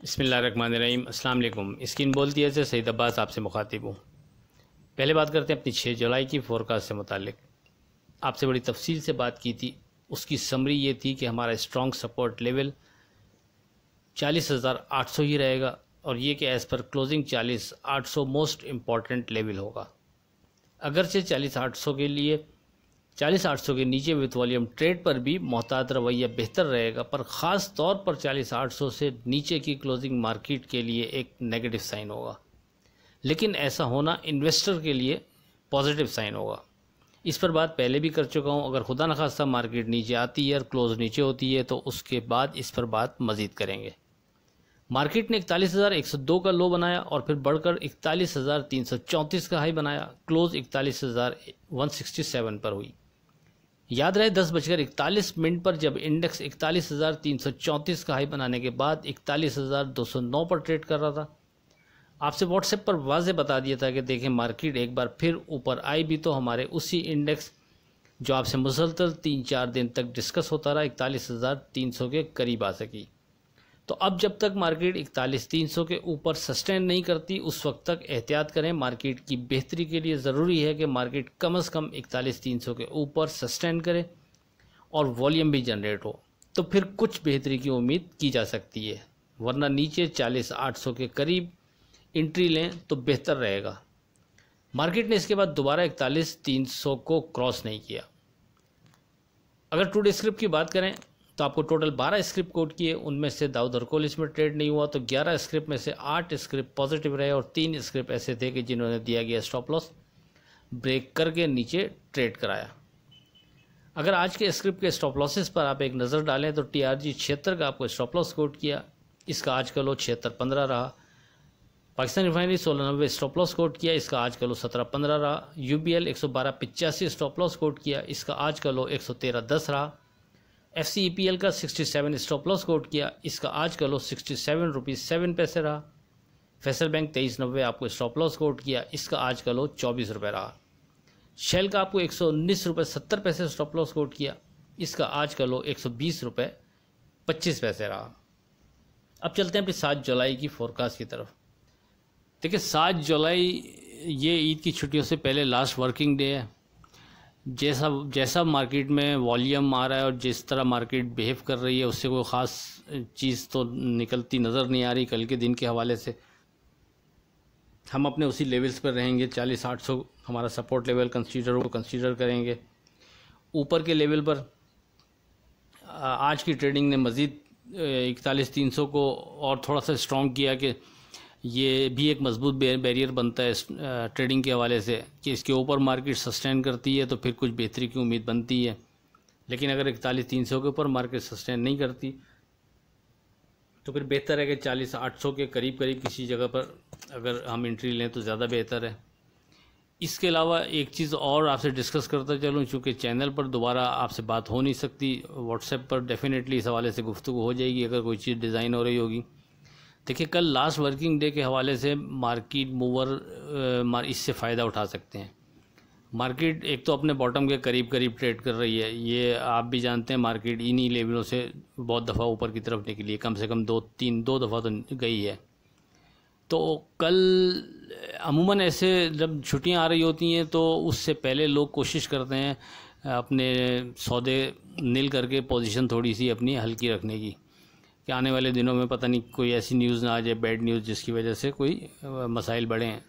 बिस्मिल्लाहिर्रहमानिर्रहीम। अस्सलाम वालेकुम। स्क्रीन बोलती है सईद अब्बास आपसे मुखातिब हूँ। पहले बात करते हैं अपनी 6 जुलाई की फोरकास्ट से मुतालिक। आपसे बड़ी तफसील से बात की थी। उसकी समरी ये थी कि हमारा स्ट्रॉन्ग सपोर्ट लेवल 40,800 ही रहेगा और ये कि as per closing 40,800 most important level होगा। अगरचे 40,800 के लिए 40,800 के नीचे विथ वॉल्यूम ट्रेड पर भी मोहतात रवैया बेहतर रहेगा, पर ख़ास तौर पर 40,800 से नीचे की क्लोजिंग मार्केट के लिए एक नेगेटिव साइन होगा, लेकिन ऐसा होना इन्वेस्टर के लिए पॉजिटिव साइन होगा। इस पर बात पहले भी कर चुका हूँ। अगर खुदा न खास्ता मार्केट नीचे आती है और क्लोज नीचे होती है तो उसके बाद इस पर बात मज़ीद करेंगे। मार्केट ने 41,102 का लो बनाया और फिर बढ़कर 41,334 का हाई बनाया। क्लोज 41,167 पर हुई। याद रहे 10:41 पर जब इंडेक्स 41,334 का हाई बनाने के बाद 41,209 पर ट्रेड कर रहा था, आपसे व्हाट्सएप पर वाज़े बता दिया था कि देखें मार्केट एक बार फिर ऊपर आई भी तो हमारे उसी इंडेक्स जो आपसे मुसलसल 3-4 दिन तक डिस्कस होता रहा 41,300 के करीब आ सकी। तो अब जब तक मार्केट 41,300 के ऊपर सस्टेन नहीं करती उस वक्त तक एहतियात करें। मार्केट की बेहतरी के लिए ज़रूरी है कि मार्केट कम से कम 41,300 के ऊपर सस्टेन करे और वॉल्यूम भी जनरेट हो, तो फिर कुछ बेहतरी की उम्मीद की जा सकती है। वरना नीचे 40,800 के करीब एंट्री लें तो बेहतर रहेगा। मार्केट ने इसके बाद दोबारा 41,300 को क्रॉस नहीं किया। अगर टुडे स्क्रिप्ट की बात करें तो आपको टोटल 12 स्क्रिप्ट कोट किए, उनमें से दाऊद हरकोल इसमें ट्रेड नहीं हुआ, तो 11 स्क्रिप्ट में से 8 स्क्रिप्ट पॉजिटिव रहे और 3 स्क्रिप्ट ऐसे थे कि जिन्होंने दिया गया स्टॉप लॉस ब्रेक करके नीचे ट्रेड कराया। अगर आज के स्क्रिप्ट के स्टॉप लॉसेस पर आप एक नज़र डालें तो TRG 76 का आपको स्टॉप लॉस कोट किया, इसका आज का लो 76.15 रहा। Pakistan refinery 1690 stop loss quote किया, इसका आज का लो 17.15 रहा। UBL 112.85 स्टॉप लॉस कोट किया, इसका आज का लो 113.10 रहा। FCEPL का 67 स्टॉप लॉस कोट किया, इसका आज का लो 67 रुपीज़ 7 पैसे रहा। फैसल बैंक 2390 आपको स्टॉप लॉस कोट किया, इसका आज का लो 24 रुपये रहा। शेल का आपको 119 रुपये 70 पैसे स्टॉप लॉस कोट किया, इसका आज का लो 120 रुपये 25 पैसे रहा। अब चलते हैं अपनी 7 जुलाई की फोरकास्ट की तरफ। देखिए 7 जुलाई ये ईद की छुट्टियों से पहले लास्ट वर्किंग डे है। जैसा मार्केट में वॉल्यूम आ रहा है और जिस तरह मार्केट बिहेव कर रही है उससे कोई ख़ास चीज़ तो निकलती नज़र नहीं आ रही। कल के दिन के हवाले से हम अपने उसी लेवल्स पर रहेंगे। 40,800 हमारा सपोर्ट लेवल कंसीडर करेंगे। ऊपर के लेवल पर आज की ट्रेडिंग ने मज़ीद 41,300 को और थोड़ा सा स्ट्रॉन्ग किया कि ये भी एक मजबूत बैरियर बनता है ट्रेडिंग के हवाले से कि इसके ऊपर मार्केट सस्टेन करती है तो फिर कुछ बेहतरी की उम्मीद बनती है। लेकिन अगर 41,300 के ऊपर मार्केट सस्टेन नहीं करती तो फिर बेहतर है कि 40,800 के करीब किसी जगह पर अगर हम एंट्री लें तो ज़्यादा बेहतर है। इसके अलावा एक चीज़ और आपसे डिस्कस करता चलूँ, चूँकि चैनल पर दोबारा आपसे बात हो नहीं सकती, व्हाट्सएप पर डेफिनेटली इस हवाले से गुफ्तगू हो जाएगी अगर कोई चीज़ डिज़ाइन हो रही होगी। देखिए कल लास्ट वर्किंग डे के हवाले से मार्केट मूवर इससे फ़ायदा उठा सकते हैं। मार्केट एक तो अपने बॉटम के करीब ट्रेड कर रही है, ये आप भी जानते हैं। मार्केट इन्हीं लेवलों से बहुत दफ़ा ऊपर की तरफ निकली है, कम से कम दो दफ़ा तो गई है। तो कल अमूमन ऐसे जब छुट्टियां आ रही होती हैं तो उससे पहले लोग कोशिश करते हैं अपने सौदे नील करके पोजीशन थोड़ी सी अपनी हल्की रखने की, कि आने वाले दिनों में पता नहीं कोई ऐसी न्यूज़ ना आ जाए, बैड न्यूज़, जिसकी वजह से कोई मसाइल बढ़े हैं।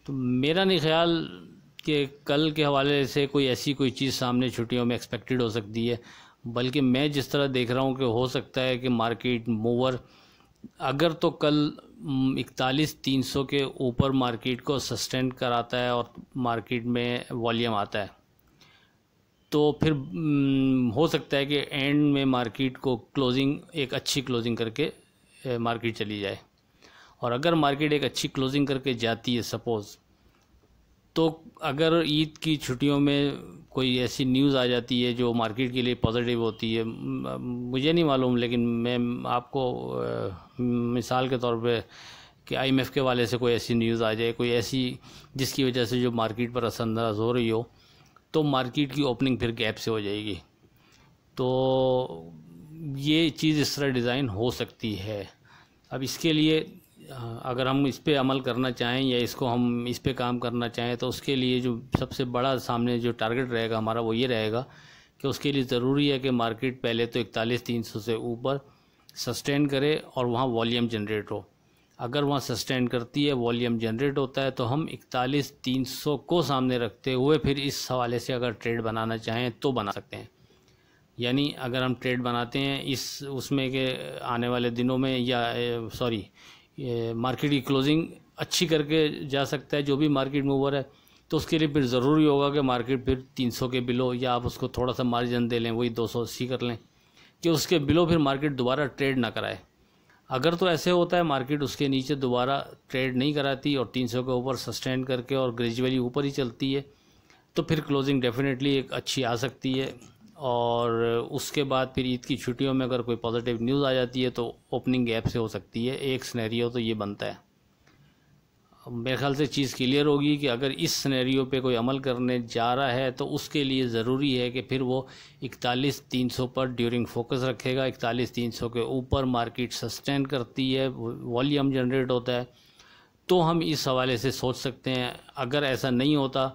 तो मेरा नहीं ख्याल कि कल के हवाले से कोई चीज़ सामने छुट्टियों में एक्सपेक्टेड हो सकती है, बल्कि मैं जिस तरह देख रहा हूँ कि हो सकता है कि मार्केट मूवर अगर तो कल 41,300 के ऊपर मार्केट को सस्टेन कराता है और मार्केट में वॉल्यूम आता है तो फिर हो सकता है कि एंड में मार्केट को क्लोजिंग एक अच्छी क्लोजिंग करके मार्केट चली जाए। और अगर मार्केट एक अच्छी क्लोजिंग करके जाती है सपोज़, तो अगर ईद की छुट्टियों में कोई ऐसी न्यूज़ आ जाती है जो मार्केट के लिए पॉजिटिव होती है, मुझे नहीं मालूम, लेकिन मैं आपको मिसाल के तौर पे कि IMF के वाले से कोई ऐसी न्यूज़ आ जाए, कोई ऐसी जिसकी वजह से जो मार्केट पर असरअंदाज हो रही हो, तो मार्केट की ओपनिंग फिर गैप से हो जाएगी। तो ये चीज़ इस तरह डिज़ाइन हो सकती है। अब इसके लिए अगर हम इस पे अमल करना चाहें या इसको हम इस पे काम करना चाहें तो उसके लिए जो सबसे बड़ा सामने जो टारगेट रहेगा हमारा वो ये रहेगा कि उसके लिए ज़रूरी है कि मार्केट पहले तो 41,300 से ऊपर सस्टेन करे और वहाँ वॉल्यूम जनरेट हो। अगर वहाँ सस्टेन करती है, वॉल्यूम जनरेट होता है, तो हम 41,300 को सामने रखते हुए फिर इस हवाले से अगर ट्रेड बनाना चाहें तो बना सकते हैं। यानी अगर हम ट्रेड बनाते हैं इस उसमें के आने वाले दिनों में या मार्केट की क्लोजिंग अच्छी करके जा सकता है जो भी मार्केट मूवर है, तो उसके लिए फिर ज़रूरी होगा कि मार्केट फिर 300 के बिलो या आप उसको थोड़ा सा मार्जिन दे लें, वही 280 कर लें कि उसके बिलो फिर मार्केट दोबारा ट्रेड ना कराए। अगर तो ऐसे होता है मार्केट उसके नीचे दोबारा ट्रेड नहीं कराती और 300 के ऊपर सस्टेन करके और ग्रेजुअली ऊपर ही चलती है, तो फिर क्लोजिंग डेफिनेटली एक अच्छी आ सकती है। और उसके बाद फिर ईद की छुट्टियों में अगर कोई पॉजिटिव न्यूज़ आ जाती है तो ओपनिंग गैप से हो सकती है। एक सिनेरियो तो ये बनता है। मेरे ख्याल से चीज़ क्लियर होगी कि अगर इस सिनेरियो पे कोई अमल करने जा रहा है तो उसके लिए ज़रूरी है कि फिर वो 41,300 पर ड्यूरिंग फोकस रखेगा। 41,300 के ऊपर मार्केट सस्टेन करती है, वॉल्यूम जनरेट होता है, तो हम इस हवाले से सोच सकते हैं। अगर ऐसा नहीं होता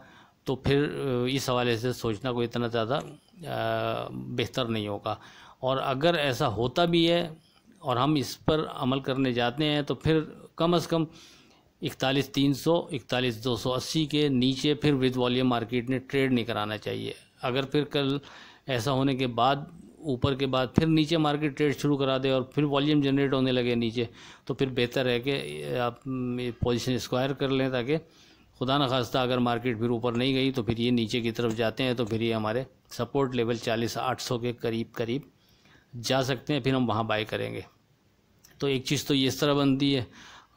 तो फिर इस हवाले से सोचना कोई इतना ज़्यादा बेहतर नहीं होगा। और अगर ऐसा होता भी है और हम इस पर अमल करने जाते हैं तो फिर कम से कम 41,300 41,280 के नीचे फिर विद वॉल्यूम मार्केट ने ट्रेड नहीं कराना चाहिए। अगर फिर कल ऐसा होने के बाद ऊपर के बाद फिर नीचे मार्केट ट्रेड शुरू करा दे और फिर वॉल्यूम जनरेट होने लगे नीचे, तो फिर बेहतर है कि आप पोजीशन स्क्वायर कर लें, ताकि खुदा न खास्ता अगर मार्केट फिर ऊपर नहीं गई तो फिर ये नीचे की तरफ जाते हैं तो फिर ये हमारे सपोर्ट लेवल 40,800 के करीब जा सकते हैं, फिर हम वहाँ बाय करेंगे। तो एक चीज़ तो ये इस तरह बनती है।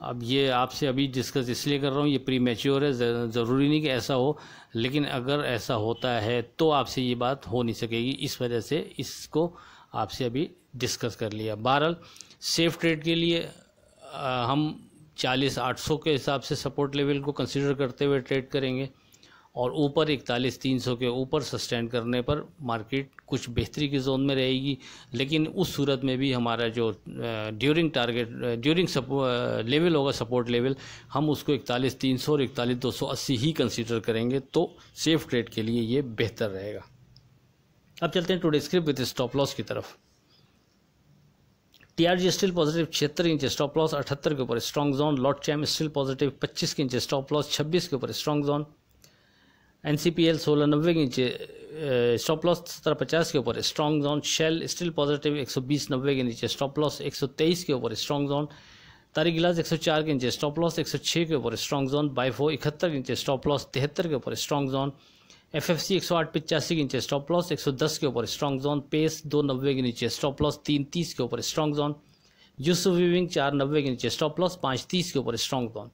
अब ये आपसे अभी डिस्कस इसलिए कर रहा हूँ, ये प्री मैच्योर है, ज़रूरी नहीं कि ऐसा हो, लेकिन अगर ऐसा होता है तो आपसे ये बात हो नहीं सकेगी, इस वजह से इसको आपसे अभी डिस्कस कर लिया। बहरहाल सेफ ट्रेड के लिए हम 40,800 के हिसाब से सपोर्ट लेवल को कंसीडर करते हुए ट्रेड करेंगे और ऊपर 41,300 के ऊपर सस्टेन करने पर मार्केट कुछ बेहतरी की जोन में रहेगी। लेकिन उस सूरत में भी हमारा जो ड्यूरिंग लेवल होगा, सपोर्ट लेवल, हम उसको 41,300 और 41,280 ही कंसीडर करेंगे, तो सेफ ट्रेड के लिए ये बेहतर रहेगा। अब चलते हैं today script with stop loss की तरफ। TRG still positive 76 inch, stop loss 78 के ऊपर strong zone. Lot chem still positive 25 inch, stop loss 26 के ऊपर strong zone. NCPL 1690 inch, stop loss 1750 के ऊपर strong zone. Shell still positive 120.90 के नीचे, स्टॉप लॉस 123 के ऊपर स्ट्रॉन्ग जोन। तारिक गिलास 104 के नीचे, स्टॉप लॉस 106 के ऊपर स्ट्रॉन्ग जोन। बाइफो 71 के नीचे, स्टॉप लॉस 73 के ऊपर स्ट्रॉन्ग जोन। FFC 108.85 के नीचे, स्टॉप लॉस 110 के ऊपर स्ट्रॉन्ग जोन। पेस 290 के नीचे, स्टॉप लॉस 330 के ऊपर स्ट्रॉन्ग जोन। यूसुफ वीविंग 490 के नीचे, स्टॉप लॉस 530 के ऊपर स्ट्रॉन्ग जोन।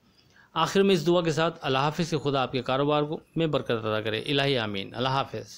आखिर में इस दुआ के साथ अल्लाह हाफिज़ के खुदा आपके कारोबार को में बरकत अता करे। इलाही आमीन। अल्लाह हाफिज़।